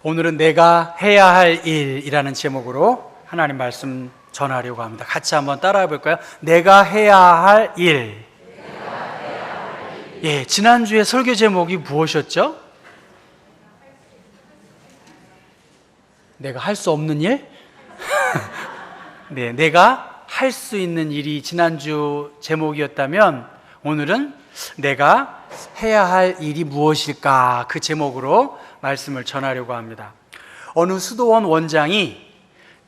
오늘은 내가 해야 할 일이라는 제목으로 하나님 말씀 전하려고 합니다. 같이 한번 따라해 볼까요? 내가 해야 할 일. 예, 지난주에 설교 제목이 무엇이었죠? 내가 할 수 없는 일? 네, 내가 할 수 있는 일이 지난주 제목이었다면 오늘은 내가 해야 할 일이 무엇일까? 그 제목으로 말씀을 전하려고 합니다. 어느 수도원 원장이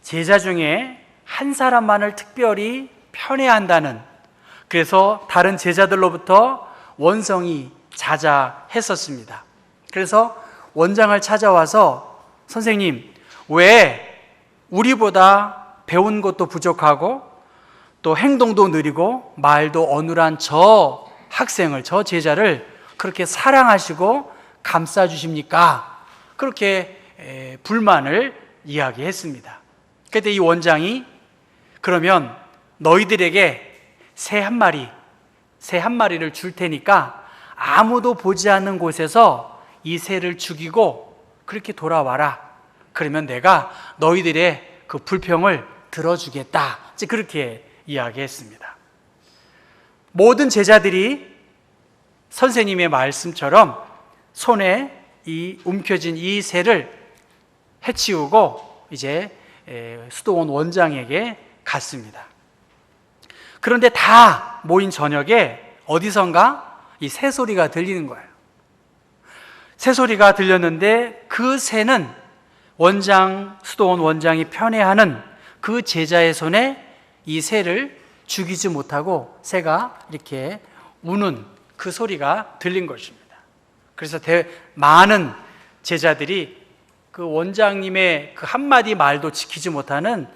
제자 중에 한 사람만을 특별히 편애한다는, 그래서 다른 제자들로부터 원성이 자자했었습니다. 그래서 원장을 찾아와서 선생님, 왜 우리보다 배운 것도 부족하고 또 행동도 느리고 말도 어눌한 저 학생을, 저 제자를 그렇게 사랑하시고 감싸주십니까? 그렇게 불만을 이야기했습니다. 그때 이 원장이 그러면 너희들에게 새 한 마리를 줄 테니까 아무도 보지 않는 곳에서 이 새를 죽이고 그렇게 돌아와라. 그러면 내가 너희들의 그 불평을 들어주겠다. 그렇게 이야기했습니다. 모든 제자들이 선생님의 말씀처럼 손에 이 움켜진 이 새를 해치우고 이제 수도원 원장에게 갔습니다. 그런데 다 모인 저녁에 어디선가 이 새소리가 들리는 거예요. 새소리가 들렸는데 그 새는 수도원 원장이 편애하는 그 제자의 손에 이 새를 죽이지 못하고 새가 이렇게 우는 그 소리가 들린 것입니다. 그래서 많은 제자들이 그 원장님의 그 한마디 말도 지키지 못하는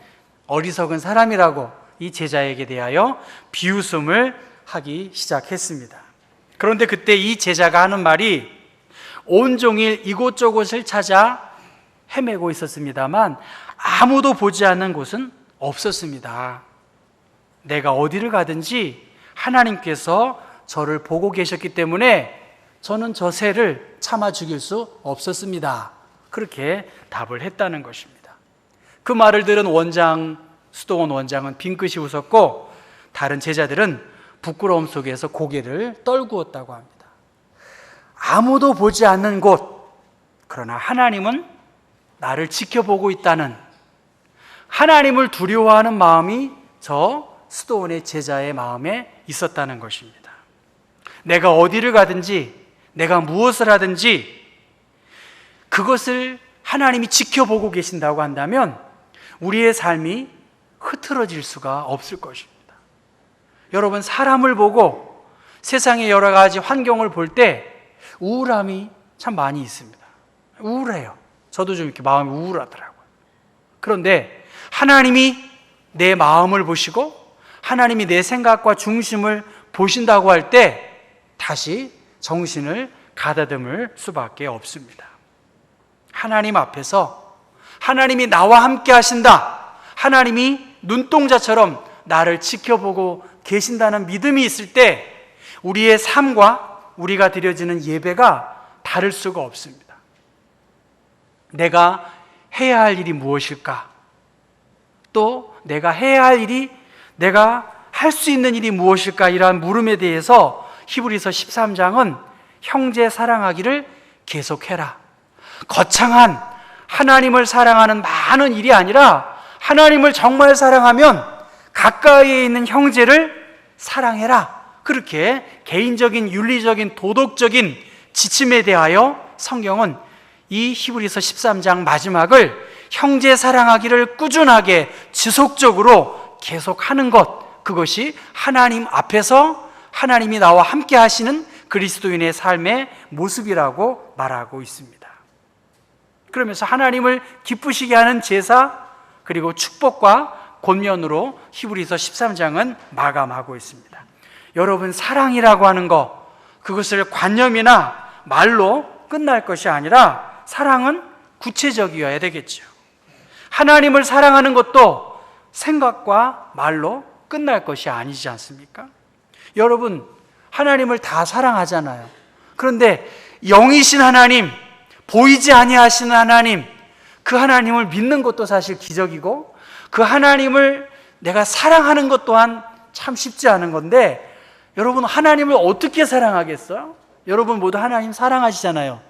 어리석은 사람이라고 이 제자에게 대하여 비웃음을 하기 시작했습니다. 그런데 그때 이 제자가 하는 말이 온종일 이곳저곳을 찾아 헤매고 있었습니다만 아무도 보지 않는 곳은 없었습니다. 내가 어디를 가든지 하나님께서 저를 보고 계셨기 때문에 저는 저 새를 참아 죽일 수 없었습니다. 그렇게 답을 했다는 것입니다. 그 말을 들은 수도원 원장은 빙긋이 웃었고 다른 제자들은 부끄러움 속에서 고개를 떨구었다고 합니다. 아무도 보지 않는 곳, 그러나 하나님은 나를 지켜보고 있다는, 하나님을 두려워하는 마음이 저 수도원의 제자의 마음에 있었다는 것입니다. 내가 어디를 가든지 내가 무엇을 하든지 그것을 하나님이 지켜보고 계신다고 한다면 우리의 삶이 흐트러질 수가 없을 것입니다. 여러분, 사람을 보고 세상의 여러 가지 환경을 볼 때 우울함이 참 많이 있습니다. 우울해요. 저도 좀 이렇게 마음이 우울하더라고요. 그런데 하나님이 내 마음을 보시고 하나님이 내 생각과 중심을 보신다고 할 때 다시 정신을 가다듬을 수밖에 없습니다. 하나님 앞에서 하나님이 나와 함께 하신다, 하나님이 눈동자처럼 나를 지켜보고 계신다는 믿음이 있을 때 우리의 삶과 우리가 드려지는 예배가 다를 수가 없습니다. 내가 해야 할 일이 무엇일까? 또 내가 해야 할 일이, 내가 할 수 있는 일이 무엇일까? 이러한 물음에 대해서 히브리서 13장은 형제 사랑하기를 계속해라. 거창한 하나님을 사랑하는 많은 일이 아니라 하나님을 정말 사랑하면 가까이에 있는 형제를 사랑해라. 그렇게 개인적인 윤리적인 도덕적인 지침에 대하여 성경은 이 히브리서 13장 마지막을 형제 사랑하기를 꾸준하게 지속적으로 계속하는 것, 그것이 하나님 앞에서 하나님이 나와 함께 하시는 그리스도인의 삶의 모습이라고 말하고 있습니다. 그러면서 하나님을 기쁘시게 하는 제사 그리고 축복과 권면으로 히브리서 13장은 마감하고 있습니다. 여러분, 사랑이라고 하는 것, 그것을 관념이나 말로 끝날 것이 아니라 사랑은 구체적이어야 되겠죠. 하나님을 사랑하는 것도 생각과 말로 끝날 것이 아니지 않습니까? 여러분, 하나님을 다 사랑하잖아요. 그런데 영이신 하나님, 보이지 아니하시는 하나님, 그 하나님을 믿는 것도 사실 기적이고 그 하나님을 내가 사랑하는 것 또한 참 쉽지 않은 건데, 여러분 하나님을 어떻게 사랑하겠어요? 여러분 모두 하나님 사랑하시잖아요.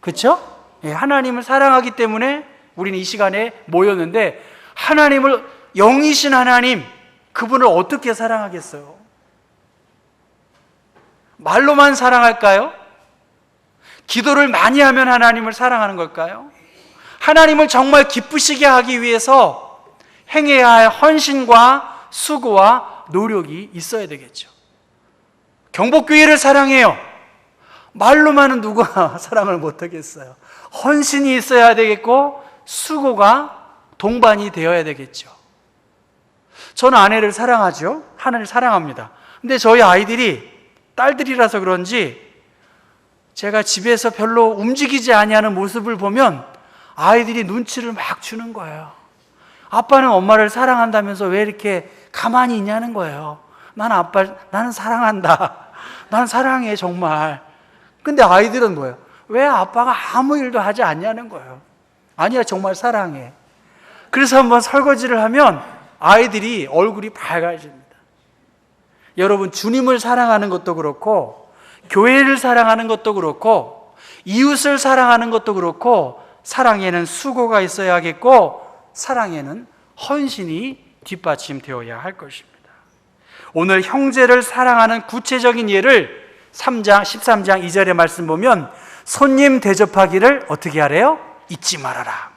그렇죠? 예, 하나님을 사랑하기 때문에 우리는 이 시간에 모였는데, 하나님을, 영이신 하나님, 그분을 어떻게 사랑하겠어요? 말로만 사랑할까요? 기도를 많이 하면 하나님을 사랑하는 걸까요? 하나님을 정말 기쁘시게 하기 위해서 행해야 할 헌신과 수고와 노력이 있어야 되겠죠. 경복교회를 사랑해요. 말로만은 누가 사랑을 못하겠어요. 헌신이 있어야 되겠고 수고가 동반이 되어야 되겠죠. 저는 아내를 사랑하죠. 하나님을 사랑합니다. 근데 저희 아이들이 딸들이라서 그런지 제가 집에서 별로 움직이지 아니하는 모습을 보면 아이들이 눈치를 막 주는 거예요. 아빠는 엄마를 사랑한다면서 왜 이렇게 가만히 있냐는 거예요. 나는 사랑한다. 난 사랑해, 정말. 근데 아이들은 뭐예요? 왜 아빠가 아무 일도 하지 않냐는 거예요. 아니야, 정말 사랑해. 그래서 한번 설거지를 하면 아이들이 얼굴이 밝아집니다. 여러분, 주님을 사랑하는 것도 그렇고 교회를 사랑하는 것도 그렇고 이웃을 사랑하는 것도 그렇고, 사랑에는 수고가 있어야겠고 사랑에는 헌신이 뒷받침되어야 할 것입니다. 오늘 형제를 사랑하는 구체적인 예를 13장 2절의 말씀 보면, 손님 대접하기를 어떻게 하래요? 잊지 말아라.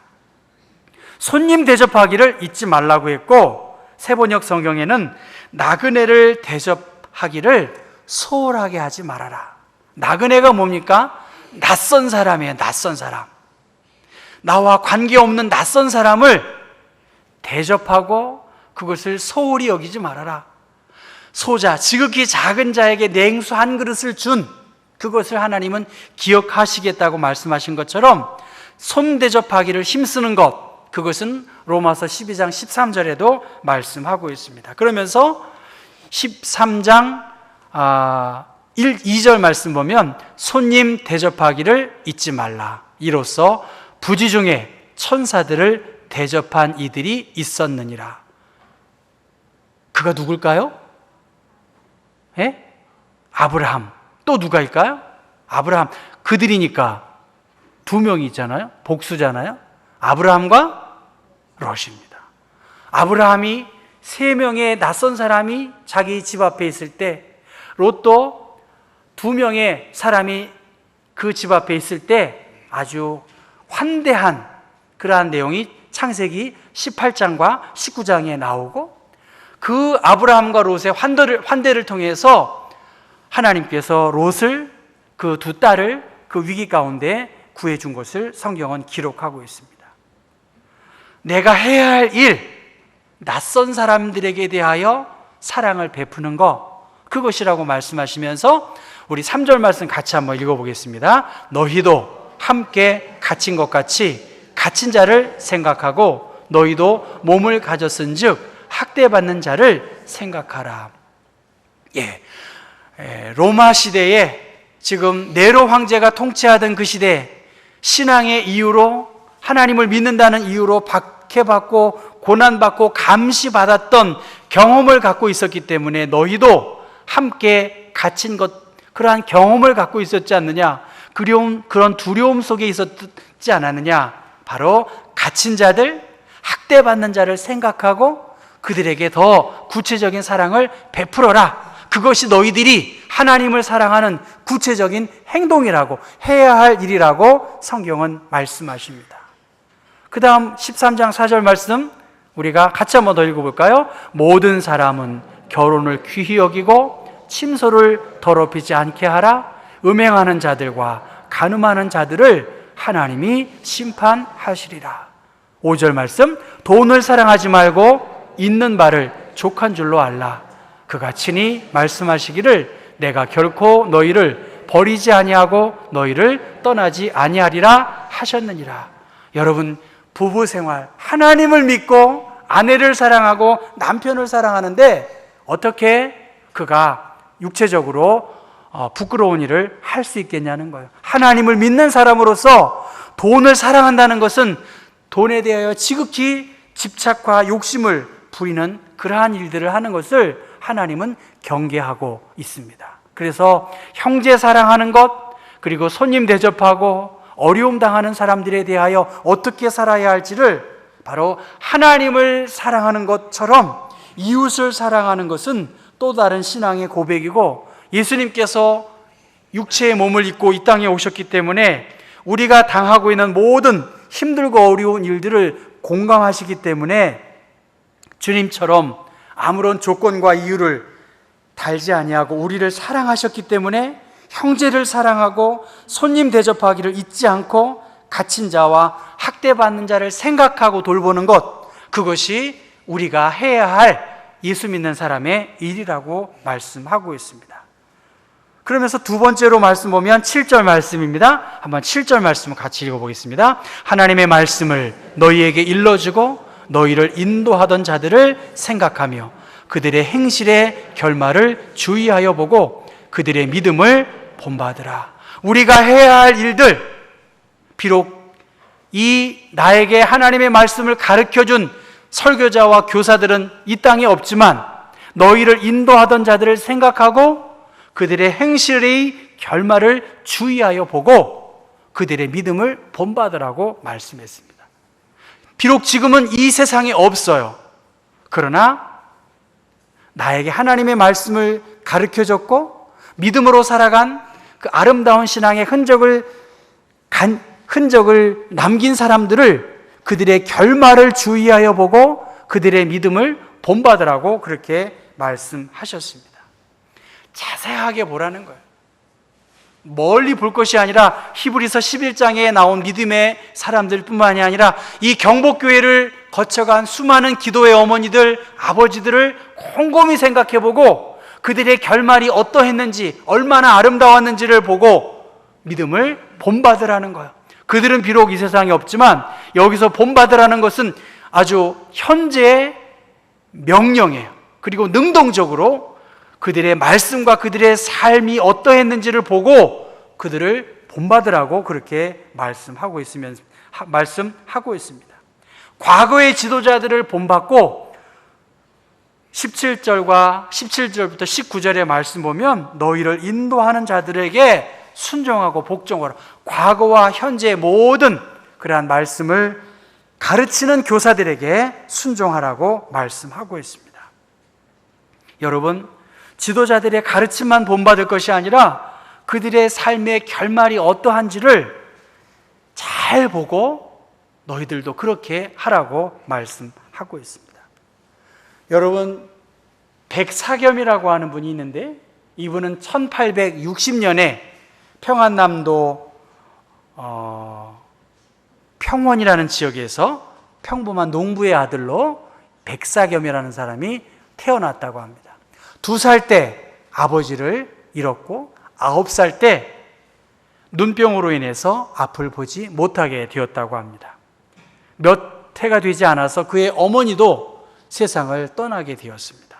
손님 대접하기를 잊지 말라고 했고, 세번역 성경에는 나그네를 대접하기를 소홀하게 하지 말아라. 나그네가 뭡니까? 낯선 사람이에요. 낯선 사람. 나와 관계없는 낯선 사람을 대접하고 그것을 소홀히 여기지 말아라. 소자, 지극히 작은 자에게 냉수 한 그릇을 준 그것을 하나님은 기억하시겠다고 말씀하신 것처럼, 손 대접하기를 힘쓰는 것, 그것은 로마서 12장 13절에도 말씀하고 있습니다. 그러면서 13장 2절 말씀 보면, 손님 대접하기를 잊지 말라. 이로써 부지 중에 천사들을 대접한 이들이 있었느니라. 그가 누굴까요? 예? 아브라함. 또 누가일까요? 아브라함. 그들이니까 두 명이 있잖아요. 복수잖아요. 아브라함과 롯입니다. 아브라함이 세 명의 낯선 사람이 자기 집 앞에 있을 때, 롯도 두 명의 사람이 그 집 앞에 있을 때 아주 환대한 그러한 내용이 창세기 18장과 19장에 나오고, 그 아브라함과 롯의 환대를 통해서 하나님께서 롯을, 그 두 딸을 그 위기 가운데 구해준 것을 성경은 기록하고 있습니다. 내가 해야 할 일, 낯선 사람들에게 대하여 사랑을 베푸는 것, 그것이라고 말씀하시면서 우리 3절 말씀 같이 한번 읽어보겠습니다. 너희도 함께 갇힌 것 같이 갇힌 자를 생각하고, 너희도 몸을 가졌은 즉 학대받는 자를 생각하라. 로마 시대에, 지금 네로 황제가 통치하던 그 시대에 신앙의 이유로, 하나님을 믿는다는 이유로 박해받고 고난받고 감시받았던 경험을 갖고 있었기 때문에 너희도 함께 갇힌 것, 그러한 경험을 갖고 있었지 않느냐, 그런 두려움 속에 있었지 않았느냐. 바로 갇힌 자들, 학대받는 자를 생각하고 그들에게 더 구체적인 사랑을 베풀어라. 그것이 너희들이 하나님을 사랑하는 구체적인 행동이라고, 해야 할 일이라고 성경은 말씀하십니다. 그 다음 13장 4절 말씀 우리가 같이 한번 더 읽어볼까요? 모든 사람은 결혼을 귀히 여기고 침소를 더럽히지 않게 하라. 음행하는 자들과 간음하는 자들을 하나님이 심판하시리라. 5절 말씀, 돈을 사랑하지 말고 있는 바를 족한 줄로 알라. 그가 친히 말씀하시기를 내가 결코 너희를 버리지 아니하고 너희를 떠나지 아니하리라 하셨느니라. 여러분, 부부 생활, 하나님을 믿고 아내를 사랑하고 남편을 사랑하는데 어떻게 그가 육체적으로 부끄러운 일을 할 수 있겠냐는 거예요. 하나님을 믿는 사람으로서 돈을 사랑한다는 것은 돈에 대하여 지극히 집착과 욕심을 부리는 그러한 일들을 하는 것을 하나님은 경계하고 있습니다. 그래서 형제 사랑하는 것, 그리고 손님 대접하고 어려움 당하는 사람들에 대하여 어떻게 살아야 할지를 바로 하나님을 사랑하는 것처럼 이웃을 사랑하는 것은 또 다른 신앙의 고백이고, 예수님께서 육체의 몸을 입고 이 땅에 오셨기 때문에 우리가 당하고 있는 모든 힘들고 어려운 일들을 공감하시기 때문에 주님처럼 아무런 조건과 이유를 달지 아니하고 우리를 사랑하셨기 때문에 형제를 사랑하고 손님 대접하기를 잊지 않고 갇힌 자와 학대받는 자를 생각하고 돌보는 것, 그것이 우리가 해야 할 예수 믿는 사람의 일이라고 말씀하고 있습니다. 그러면서 두 번째로 말씀 보면 7절 말씀입니다. 한번 7절 말씀을 같이 읽어보겠습니다. 하나님의 말씀을 너희에게 일러주고 너희를 인도하던 자들을 생각하며 그들의 행실의 결말을 주의하여 보고 그들의 믿음을 본받으라. 우리가 해야 할 일들, 비록 이 나에게 하나님의 말씀을 가르쳐준 설교자와 교사들은 이 땅에 없지만 너희를 인도하던 자들을 생각하고 그들의 행실의 결말을 주의하여 보고 그들의 믿음을 본받으라고 말씀했습니다. 비록 지금은 이 세상에 없어요. 그러나 나에게 하나님의 말씀을 가르쳐줬고 믿음으로 살아간 그 아름다운 신앙의 흔적을 남긴 사람들을, 그들의 결말을 주의하여 보고 그들의 믿음을 본받으라고 그렇게 말씀하셨습니다. 자세하게 보라는 거예요. 멀리 볼 것이 아니라 히브리서 11장에 나온 믿음의 사람들 뿐만이 아니라 이 경복교회를 거쳐간 수많은 기도의 어머니들, 아버지들을 곰곰이 생각해보고 그들의 결말이 어떠했는지, 얼마나 아름다웠는지를 보고 믿음을 본받으라는 거예요. 그들은 비록 이 세상에 없지만 여기서 본받으라는 것은 아주 현재의 명령이에요. 그리고 능동적으로 그들의 말씀과 그들의 삶이 어떠했는지를 보고 그들을 본받으라고 그렇게 말씀하고 있습니다. 과거의 지도자들을 본받고 17절과 17절부터 19절의 말씀 보면 너희를 인도하는 자들에게 순종하고 복종하라. 과거와 현재의 모든 그러한 말씀을 가르치는 교사들에게 순종하라고 말씀하고 있습니다. 여러분, 지도자들의 가르침만 본받을 것이 아니라 그들의 삶의 결말이 어떠한지를 잘 보고 너희들도 그렇게 하라고 말씀하고 있습니다. 여러분, 백사겸이라고 하는 분이 있는데 이분은 1860년에 평안남도 평원이라는 지역에서 평범한 농부의 아들로 백사겸이라는 사람이 태어났다고 합니다. 2살 때 아버지를 잃었고 9살 때 눈병으로 인해서 앞을 보지 못하게 되었다고 합니다. 몇 해가 되지 않아서 그의 어머니도 세상을 떠나게 되었습니다.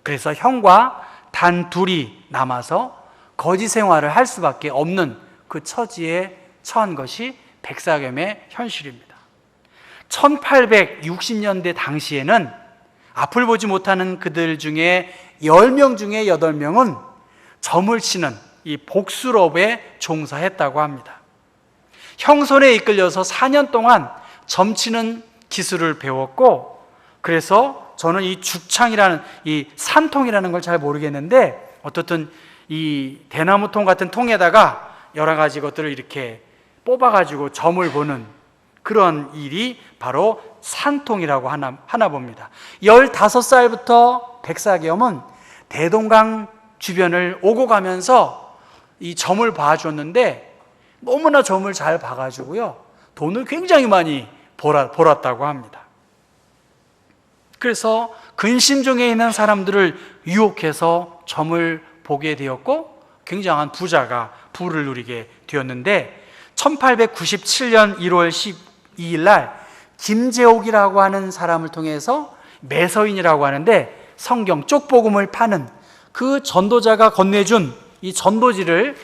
그래서 형과 단 둘이 남아서 거지 생활을 할 수밖에 없는 그 처지에 처한 것이 백사겸의 현실입니다. 1860년대 당시에는 앞을 보지 못하는 그들 중에 10명 중에 8명은 점을 치는 이 복술업에 종사했다고 합니다. 형손에 이끌려서 4년 동안 점치는 기술을 배웠고, 그래서 저는 이 죽창이라는 이 산통이라는 걸 잘 모르겠는데 어떻든 이 대나무통 같은 통에다가 여러 가지 것들을 이렇게 뽑아가지고 점을 보는 그런 일이 바로 산통이라고 하나 봅니다. 15살부터 백사겸은 대동강 주변을 오고 가면서 이 점을 봐줬는데 너무나 점을 잘 봐가지고요, 돈을 굉장히 많이 벌었다고 합니다. 그래서 근심중에 있는 사람들을 유혹해서 점을 보게 되었고 굉장한 부를 누리게 되었는데 1897년 1월 12일 날 김재옥이라고 하는 사람을 통해서 매서인이라고 하는데 성경 쪽복음을 파는 그 전도자가 건네준 이 전도지를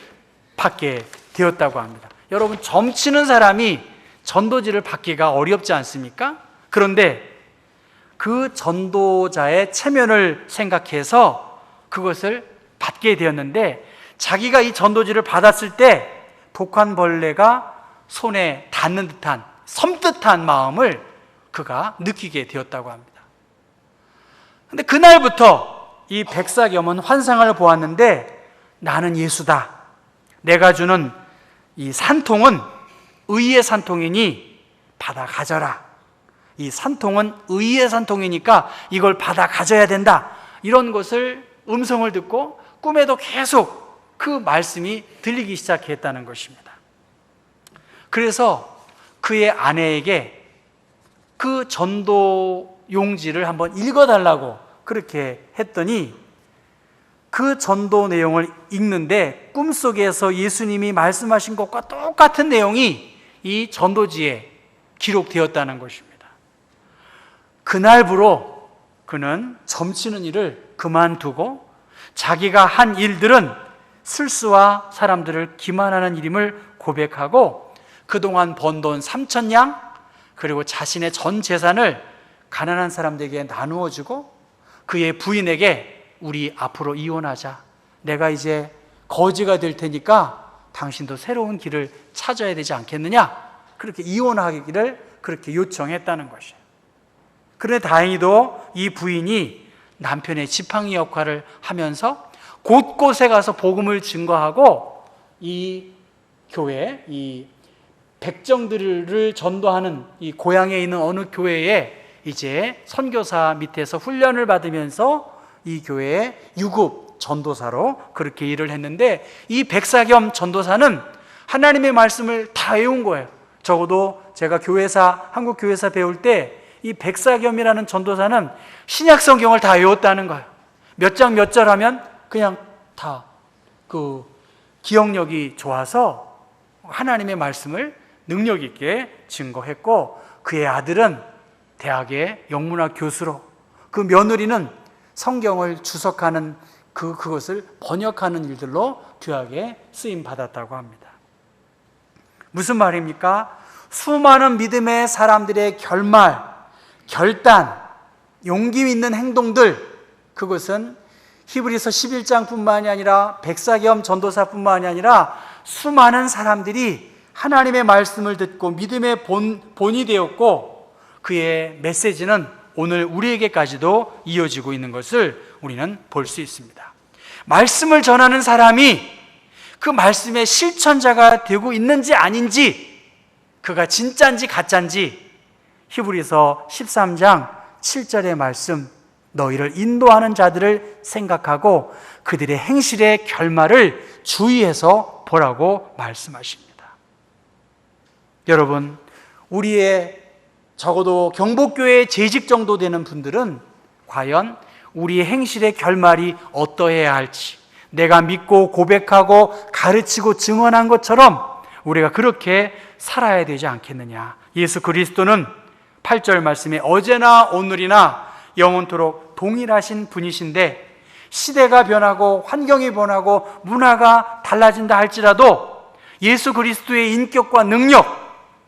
받게 되었다고 합니다. 여러분, 점치는 사람이 전도지를 받기가 어렵지 않습니까? 그런데 그 전도자의 체면을 생각해서 그것을 받게 되었는데, 자기가 이 전도지를 받았을 때 독한벌레가 손에 닿는 듯한 섬뜩한 마음을 그가 느끼게 되었다고 합니다. 그런데 그날부터 이 백사겸은 환상을 보았는데, 나는 예수다, 내가 주는 이 산통은 의의 산통이니 받아 가져라, 이 산통은 의의 산통이니까 이걸 받아 가져야 된다, 이런 것을 음성을 듣고 꿈에도 계속 그 말씀이 들리기 시작했다는 것입니다. 그래서 그의 아내에게 그 전도 용지를 한번 읽어달라고 그렇게 했더니, 그 전도 내용을 읽는데 꿈속에서 예수님이 말씀하신 것과 똑같은 내용이 이 전도지에 기록되었다는 것입니다. 그날부로 그는 점치는 일을 그만두고 자기가 한 일들은 술수와 사람들을 기만하는 일임을 고백하고, 그동안 번 돈 3,000냥 그리고 자신의 전 재산을 가난한 사람들에게 나누어 주고, 그의 부인에게 우리 앞으로 이혼하자, 내가 이제 거지가 될 테니까 당신도 새로운 길을 찾아야 되지 않겠느냐, 그렇게 이혼하기를 그렇게 요청했다는 것이에요. 그런데 다행히도 이 부인이 남편의 지팡이 역할을 하면서 곳곳에 가서 복음을 증거하고, 이 교회, 이 백정들을 전도하는 이 고향에 있는 어느 교회에 이제 선교사 밑에서 훈련을 받으면서 이 교회의 유급 전도사로 그렇게 일을 했는데, 이 백사겸 전도사는 하나님의 말씀을 다 외운 거예요. 적어도 제가 한국 교회사 배울 때 이 백사겸이라는 전도사는 신약 성경을 다 외웠다는 거예요. 몇 장 몇 절 하면 그냥 다 그 기억력이 좋아서 하나님의 말씀을 능력 있게 증거했고, 그의 아들은 대학의 영문학 교수로, 그 며느리는 성경을 주석하는 그것을 번역하는 일들로 귀하게 쓰임 받았다고 합니다. 무슨 말입니까? 수많은 믿음의 사람들의 결단, 용기 있는 행동들, 그것은 히브리서 11장뿐만이 아니라 백사겸 전도사뿐만이 아니라 수많은 사람들이 하나님의 말씀을 듣고 믿음의 본이 되었고, 그의 메시지는 오늘 우리에게까지도 이어지고 있는 것을 우리는 볼 수 있습니다. 말씀을 전하는 사람이 그 말씀의 실천자가 되고 있는지 아닌지, 그가 진짜인지 가짜인지 히브리서 13장 7절의 말씀, 너희를 인도하는 자들을 생각하고 그들의 행실의 결말을 주의해서 보라고 말씀하십니다. 여러분, 우리의 적어도 경복교회 재직 정도 되는 분들은 과연 우리의 행실의 결말이 어떠해야 할지, 내가 믿고 고백하고 가르치고 증언한 것처럼 우리가 그렇게 살아야 되지 않겠느냐. 예수 그리스도는 8절 말씀에 어제나 오늘이나 영원토록 동일하신 분이신데, 시대가 변하고 환경이 변하고 문화가 달라진다 할지라도 예수 그리스도의 인격과 능력,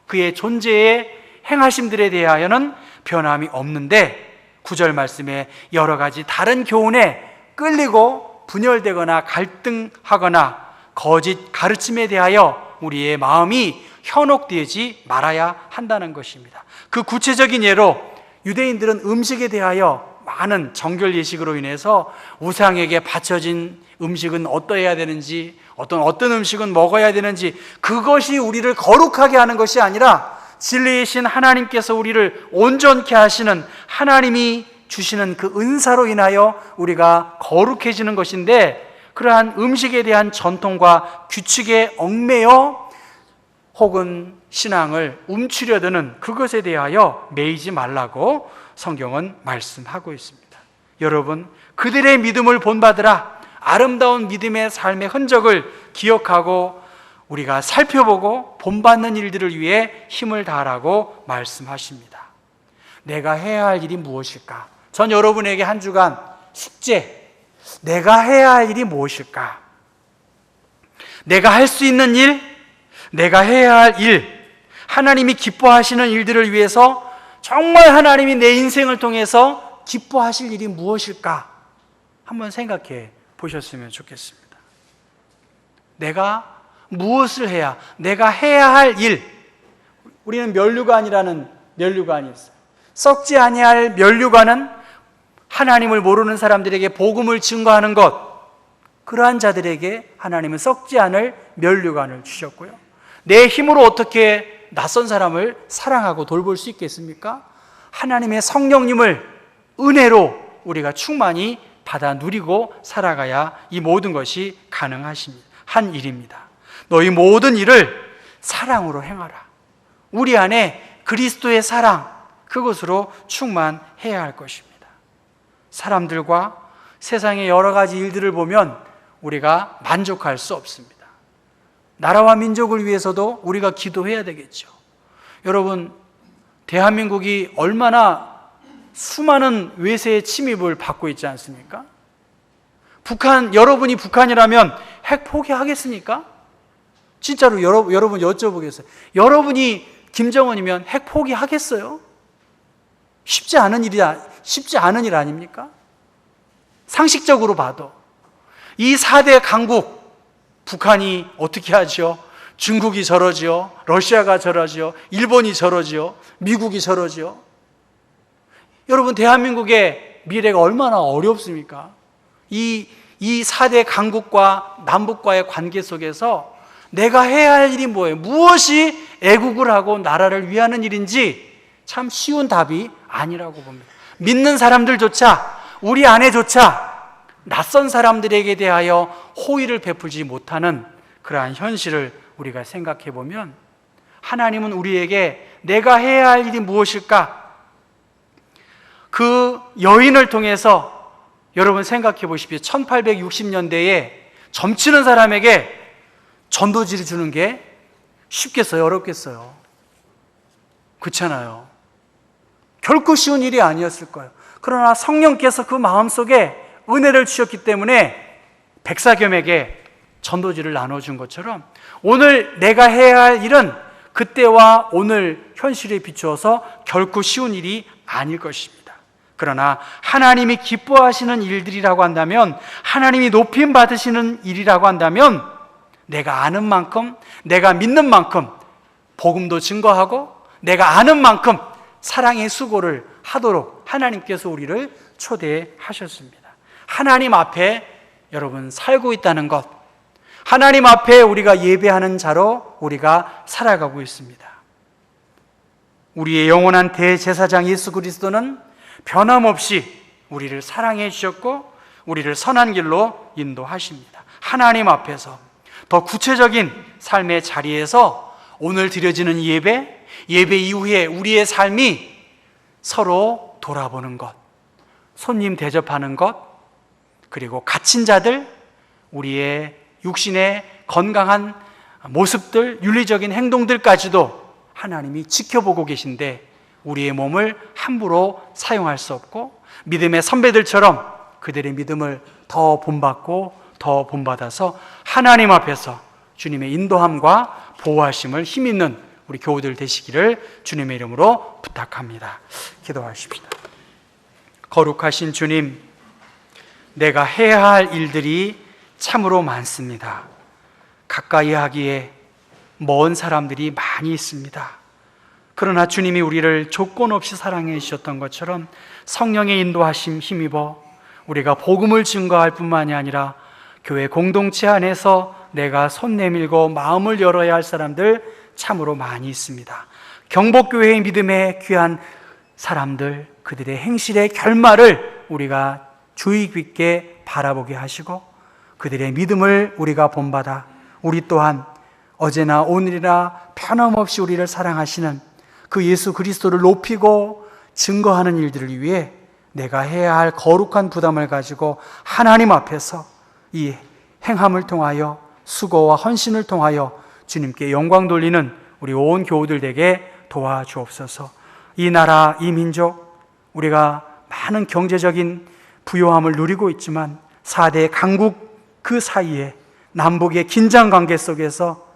그의 존재의 행하심들에 대하여는 변함이 없는데, 9절 말씀에 여러 가지 다른 교훈에 끌리고 분열되거나 갈등하거나 거짓 가르침에 대하여 우리의 마음이 현혹되지 말아야 한다는 것입니다. 그 구체적인 예로 유대인들은 음식에 대하여 많은 정결 예식으로 인해서 우상에게 바쳐진 음식은 어떠해야 되는지, 어떤 음식은 먹어야 되는지, 그것이 우리를 거룩하게 하는 것이 아니라 진리이신 하나님께서 우리를 온전케 하시는 하나님이 주시는 그 은사로 인하여 우리가 거룩해지는 것인데, 그러한 음식에 대한 전통과 규칙에 얽매여 혹은 신앙을 움츠려드는 그것에 대하여 매이지 말라고 성경은 말씀하고 있습니다. 여러분, 그들의 믿음을 본받으라. 아름다운 믿음의 삶의 흔적을 기억하고 우리가 살펴보고 본받는 일들을 위해 힘을 다하라고 말씀하십니다. 내가 해야 할 일이 무엇일까? 전 여러분에게 한 주간 숙제, 내가 해야 할 일이 무엇일까? 내가 할 수 있는 일, 내가 해야 할 일, 하나님이 기뻐하시는 일들을 위해서 정말 하나님이 내 인생을 통해서 기뻐하실 일이 무엇일까? 한번 생각해 보셨으면 좋겠습니다. 내가 무엇을 해야, 내가 해야 할 일, 우리는 면류관이라는 면류관이 있어요. 썩지 아니할 면류관은 하나님을 모르는 사람들에게 복음을 증거하는 것, 그러한 자들에게 하나님은 썩지 않을 면류관을 주셨고요. 내 힘으로 어떻게 낯선 사람을 사랑하고 돌볼 수 있겠습니까? 하나님의 성령님을 은혜로 우리가 충만히 받아 누리고 살아가야 이 모든 것이 가능한 일입니다. 너희 모든 일을 사랑으로 행하라. 우리 안에 그리스도의 사랑, 그것으로 충만해야 할 것입니다. 사람들과 세상의 여러 가지 일들을 보면 우리가 만족할 수 없습니다. 나라와 민족을 위해서도 우리가 기도해야 되겠죠. 여러분, 대한민국이 얼마나 수많은 외세의 침입을 받고 있지 않습니까? 여러분이 북한이라면 핵 포기하겠습니까? 진짜로 여러분 여쭤보겠어요. 여러분이 김정은이면 핵 포기하겠어요? 쉽지 않은 일 아닙니까? 상식적으로 봐도 이 4대 강국, 북한이 어떻게 하죠? 중국이 저러지요, 러시아가 저러지요, 일본이 저러지요, 미국이 저러지요. 여러분, 대한민국의 미래가 얼마나 어렵습니까? 이 4대 강국과 남북과의 관계 속에서 내가 해야 할 일이 뭐예요? 무엇이 애국을 하고 나라를 위하는 일인지 참 쉬운 답이 아니라고 봅니다. 믿는 사람들조차, 우리 안에조차 낯선 사람들에게 대하여 호의를 베풀지 못하는 그러한 현실을 우리가 생각해 보면, 하나님은 우리에게 내가 해야 할 일이 무엇일까? 그 여인을 통해서 여러분 생각해 보십시오. 1860년대에 점치는 사람에게 전도지를 주는 게 쉽겠어요? 어렵겠어요? 그렇잖아요. 결코 쉬운 일이 아니었을 거예요. 그러나 성령께서 그 마음속에 은혜를 주셨기 때문에 백사겸에게 전도지를 나눠준 것처럼, 오늘 내가 해야 할 일은 그때와 오늘 현실에 비추어서 결코 쉬운 일이 아닐 것입니다. 그러나 하나님이 기뻐하시는 일들이라고 한다면, 하나님이 높임 받으시는 일이라고 한다면, 내가 아는 만큼, 내가 믿는 만큼 복음도 증거하고, 내가 아는 만큼 사랑의 수고를 하도록 하나님께서 우리를 초대하셨습니다. 하나님 앞에 여러분 살고 있다는 것, 하나님 앞에 우리가 예배하는 자로 우리가 살아가고 있습니다. 우리의 영원한 대제사장 예수 그리스도는 변함없이 우리를 사랑해 주셨고 우리를 선한 길로 인도하십니다. 하나님 앞에서 더 구체적인 삶의 자리에서 오늘 드려지는 예배 이후에 우리의 삶이 서로 돌아보는 것, 손님 대접하는 것, 그리고 갇힌 자들, 우리의 육신의 건강한 모습들, 윤리적인 행동들까지도 하나님이 지켜보고 계신데 우리의 몸을 함부로 사용할 수 없고, 믿음의 선배들처럼 그들의 믿음을 더 본받고 더 본받아서 하나님 앞에서 주님의 인도함과 보호하심을 힘있는 우리 교우들 되시기를 주님의 이름으로 부탁합니다. 기도하십시다. 거룩하신 주님, 내가 해야 할 일들이 참으로 많습니다. 가까이 하기에 먼 사람들이 많이 있습니다. 그러나 주님이 우리를 조건 없이 사랑해 주셨던 것처럼 성령의 인도하심 힘입어 우리가 복음을 증거할 뿐만이 아니라 교회 공동체 안에서 내가 손 내밀고 마음을 열어야 할 사람들 참으로 많이 있습니다. 경복교회의 믿음에 귀한 사람들, 그들의 행실의 결말을 우리가 주의 깊게 바라보게 하시고 그들의 믿음을 우리가 본받아 우리 또한 어제나 오늘이나 변함없이 우리를 사랑하시는 그 예수 그리스도를 높이고 증거하는 일들을 위해 내가 해야 할 거룩한 부담을 가지고 하나님 앞에서 이 행함을 통하여 수고와 헌신을 통하여 주님께 영광 돌리는 우리 온 교우들 되게 도와주옵소서. 이 나라, 이 민족, 우리가 많은 경제적인 부요함을 누리고 있지만 4대 강국 그 사이에 남북의 긴장 관계 속에서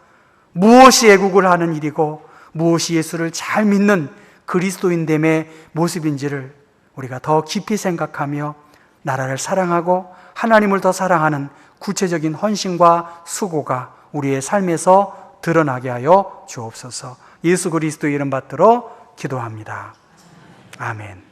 무엇이 애국을 하는 일이고 무엇이 예수를 잘 믿는 그리스도인됨의 모습인지를 우리가 더 깊이 생각하며 나라를 사랑하고 하나님을 더 사랑하는 구체적인 헌신과 수고가 우리의 삶에서 드러나게 하여 주옵소서. 예수 그리스도의 이름 받들어 기도합니다. 아멘.